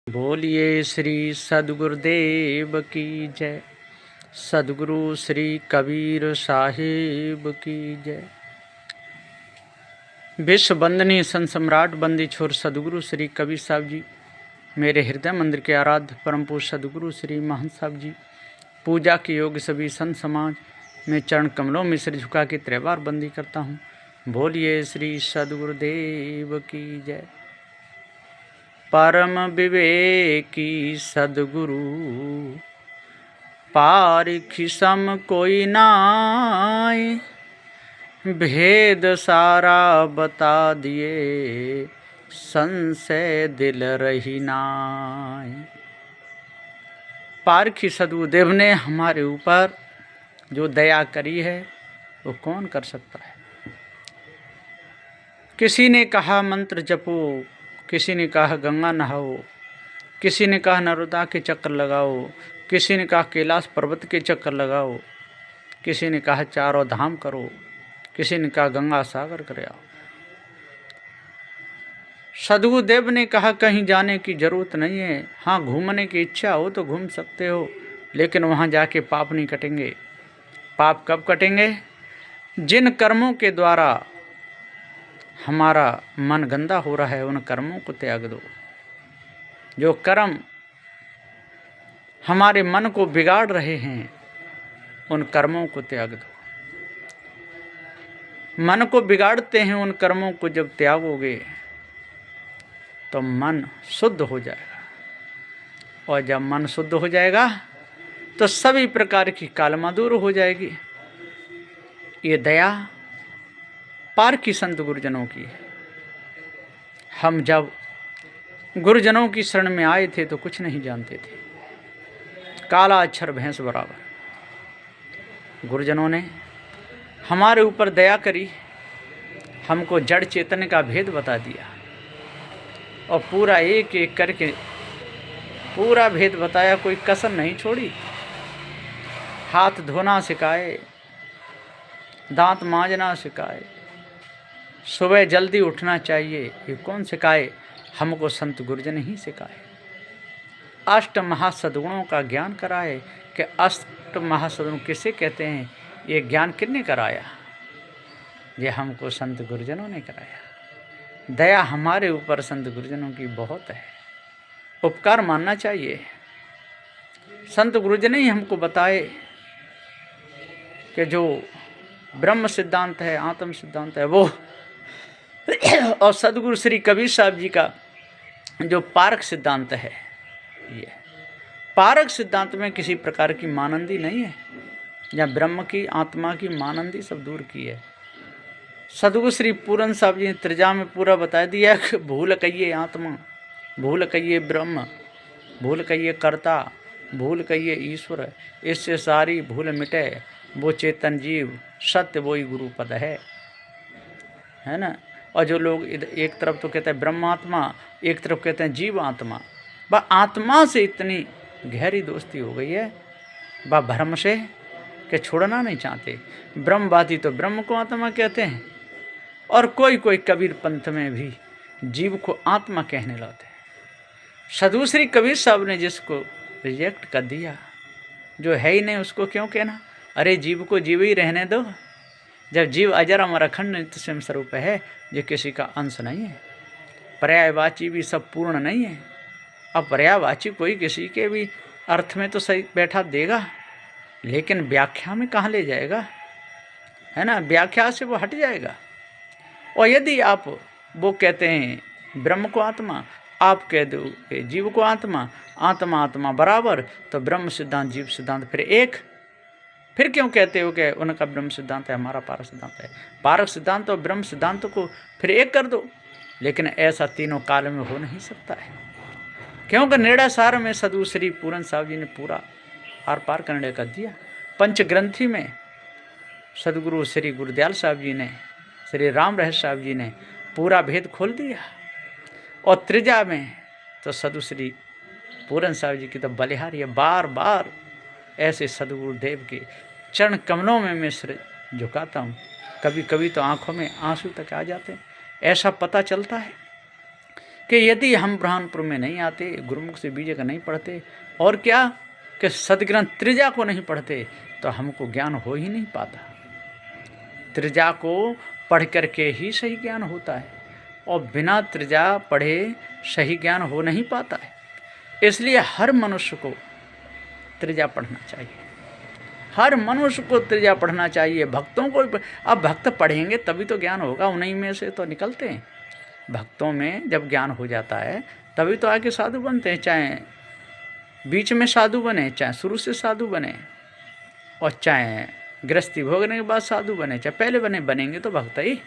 बोलिए श्री सद्गुरुदेव की जय। सद्गुरु श्री कबीर साहिब की जय। विश्व वंदनीय संत सम्राट बंदी छोर सद्गुरु श्री कबीर साहब जी, मेरे हृदय मंदिर के आराध्य परम पूज्य सद्गुरु श्री महंत साहब जी, पूजा के योग्य सभी संत समाज में चरण कमलों में सिर झुका के त्रिवार बंदी करता हूँ। बोलिए श्री सद्गुरुदेव की जय। परम विवेकी सद्गुरु पारिखि सम कोई नाय, भेद सारा बता दिए संशय दिल रही नाय। पारिखि सद्गुरुदेव ने हमारे ऊपर जो दया करी है वो कौन कर सकता है। किसी ने कहा मंत्र जपो, किसी ने कहा गंगा नहाओ, किसी ने कहा नर्मदा के चक्कर लगाओ, किसी ने कहा कैलाश पर्वत के चक्कर लगाओ, किसी ने कहा चारों धाम करो, किसी ने कहा गंगा सागर कर आओ। सद्गुरुदेव ने कहा कहीं जाने की जरूरत नहीं है। हाँ, घूमने की इच्छा हो तो घूम सकते हो, लेकिन वहाँ जाके पाप नहीं कटेंगे। पाप कब कटेंगे? जिन कर्मों के द्वारा हमारा मन गंदा हो रहा है उन कर्मों को त्याग दो। जो कर्म हमारे मन को बिगाड़ रहे हैं उन कर्मों को त्याग दो। मन को बिगाड़ते हैं उन कर्मों को जब त्यागोगे तो मन शुद्ध हो जाएगा, और जब मन शुद्ध हो जाएगा तो सभी प्रकार की कालमा दूर हो जाएगी। ये दया पारखी संत गुरुजनों की है। हम जब गुरुजनों की शरण में आए थे तो कुछ नहीं जानते थे, काला अक्षर भैंस बराबर। गुरुजनों ने हमारे ऊपर दया करी, हमको जड़ चेतन का भेद बता दिया और पूरा एक एक करके पूरा भेद बताया, कोई कसर नहीं छोड़ी। हाथ धोना सिखाए, दांत मांजना सिखाए, सुबह जल्दी उठना चाहिए, ये कौन सिखाए? हमको संत गुरुजन ही सिखाए। अष्ट महासद्गुणों का ज्ञान कराए कि अष्ट महासद्गुण किसे कहते हैं, ये ज्ञान किसने कराया? ये हमको संत गुरुजनों ने कराया। दया हमारे ऊपर संत गुरुजनों की बहुत है, उपकार मानना चाहिए। संत गुरुजन ही हमको बताए कि जो ब्रह्म सिद्धांत है, आत्म सिद्धांत है वो, और सद्गुरु श्री कबीर साहब जी का जो पारक सिद्धांत है, ये पारक सिद्धांत में किसी प्रकार की मानंदी नहीं है। जहाँ ब्रह्म की, आत्मा की मानंदी सब दूर की है। सद्गुरु श्री पूरन साहब जी ने त्रिजा में पूरा बता दिया कि भूल कहिए आत्मा, भूल कहिए ब्रह्म, भूल कहिए कर्ता, भूल कहिए ईश्वर, इससे सारी भूल मिटे, वो चेतन जीव सत्य वही गुरु पद है ना। और जो लोग एक तरफ तो कहते हैं ब्रह्मात्मा, एक तरफ कहते हैं जीव आत्मा, वह आत्मा से इतनी गहरी दोस्ती हो गई है वह भ्रम से कि छोड़ना नहीं चाहते। ब्रह्मवादी तो ब्रह्म को आत्मा कहते हैं, और कोई कोई कबीर पंथ में भी जीव को आत्मा कहने लगते हैं। सद्गुरु श्री कबीर साहब ने जिसको रिजेक्ट कर दिया, जो है ही नहीं उसको क्यों कहना? अरे जीव को जीव ही रहने दो। जब जीव अजर अमर अखंड नित्य स्वयं स्वरूप है, जो किसी का अंश नहीं है, पर्यायवाची भी सब पूर्ण नहीं है। अब पर्यायवाची कोई किसी के भी अर्थ में तो सही बैठा देगा, लेकिन व्याख्या में कहाँ ले जाएगा, है ना। व्याख्या से वो हट जाएगा। और यदि आप वो कहते हैं ब्रह्म को आत्मा, आप कह दो जीव को आत्मा, आत्मा आत्मा बराबर, तो ब्रह्म सिद्धांत जीव सिद्धांत फिर एक। फिर क्यों कहते हो कि उनका ब्रह्म सिद्धांत है, हमारा पारक सिद्धांत है? पारक सिद्धांत और ब्रह्म सिद्धांत को फिर एक कर दो। लेकिन ऐसा तीनों काल में हो नहीं सकता है, क्योंकि निर्णय सार में सद्गुरु श्री पूरन साहब जी ने पूरा आर पार का निर्णय कर दिया। पंच ग्रंथि में सद्गुरु श्री गुरुदयाल साहब जी ने, श्री राम रहस्य साहब जी ने पूरा भेद खोल दिया। और त्रिजा में तो सद्गुरु श्री पूरन साहब जी की तो बलिहारी है। बार बार ऐसे सद्गुरुदेव के चरण कमलों में मैं सिर झुकाता हूँ। कभी कभी तो आंखों में आंसू तक आ जाते हैं। ऐसा पता चलता है कि यदि हम बुरहानपुर में नहीं आते, गुरुमुख से बीजे का नहीं पढ़ते, और क्या कि सदग्रंथ त्रिजा को नहीं पढ़ते, तो हमको ज्ञान हो ही नहीं पाता। त्रिजा को पढ़ करके ही सही ज्ञान होता है, और बिना त्रिजा पढ़े सही ज्ञान हो नहीं पाता है। इसलिए हर मनुष्य को त्रिजा पढ़ना चाहिए, हर मनुष्य को त्रिजा पढ़ना चाहिए। भक्तों को, अब भक्त पढ़ेंगे तभी तो ज्ञान होगा, उन्हीं में से तो निकलते हैं। भक्तों में जब ज्ञान हो जाता है तभी तो आगे साधु बनते हैं, चाहे बीच में साधु बने, चाहे शुरू से साधु बने, और चाहे गृहस्थी भोगने के बाद साधु बने, चाहे पहले बनेंगे तो भक्त ही।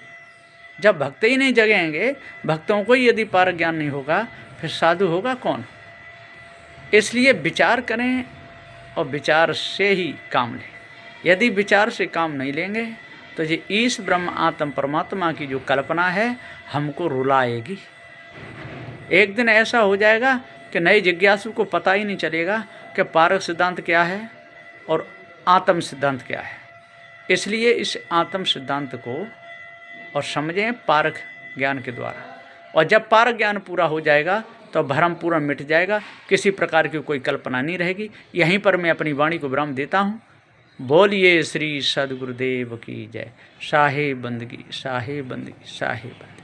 जब भक्त ही नहीं जगेंगे, भक्तों को ही यदि पार ज्ञान नहीं होगा, फिर साधु होगा कौन। इसलिए विचार करें और विचार से ही काम लें। यदि विचार से काम नहीं लेंगे तो ये ईश ब्रह्म आत्म परमात्मा की जो कल्पना है हमको रुलाएगी। एक दिन ऐसा हो जाएगा कि नए जिज्ञासु को पता ही नहीं चलेगा कि पारक सिद्धांत क्या है और आत्म सिद्धांत क्या है। इसलिए इस आत्म सिद्धांत को और समझें पारक ज्ञान के द्वारा, और जब पारक ज्ञान पूरा हो जाएगा तो भ्रम पूरा मिट जाएगा, किसी प्रकार की कोई कल्पना नहीं रहेगी। यहीं पर मैं अपनी वाणी को विराम देता हूँ। बोलिए श्री सद्गुरुदेव की जय। शाहे बंदगी, शाहे बंदगी, शाहे बंदगी।